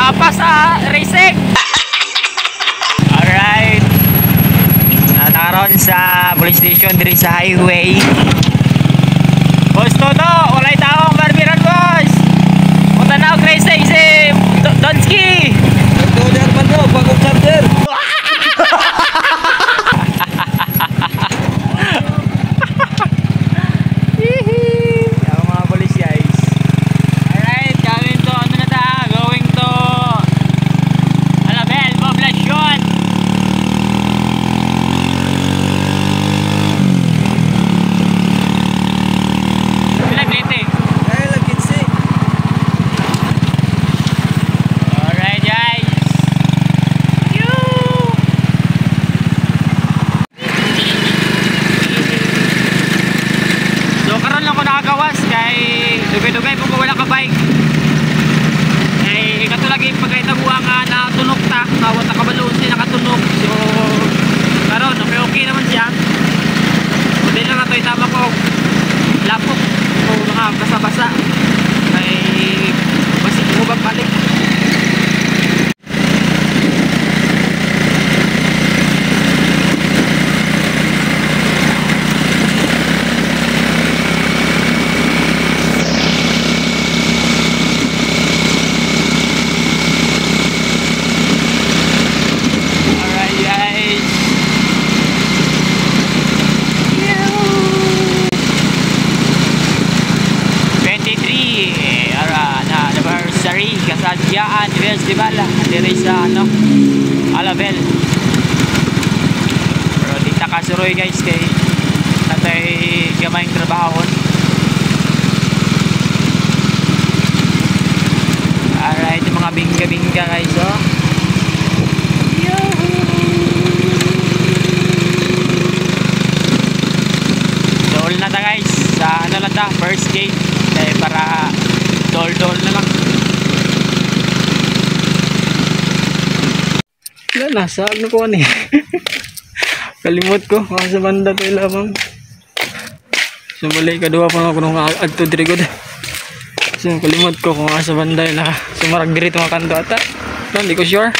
Papa sa racing. Alright. Nakaroon sa police station diri sa highway. Boss Toto, walay tao ang barbiran, boss. Punta na ako racing si Donski. Ito ni Armando, bagong charger. dugay-dugay po wala ka bike ay katulagi pagkaitabuha nga natunog ta tawat na kabaloon siya nakatunog so karon okay naman siya hindi lang ito itama ko lapok o mga basa-basa ay basi mo ba balik. Kasadyaan Festival diri sa Alabel. Pero di ta kasuroy guys kay natay gamayng trabahon. Alright, yung mga bingga-bingga guys, oh. Dol na ta guys sa lang ta, first gate kay para dol-dol na lang. Wala, nasa ano ko ani. Kalimot ko, sa banda tayo lamang. So muli, kadua pa ako nung agto dirigod. So kalimot ko kung sa banda na sumarag diri itong kanto ata. No, hindi ko sure.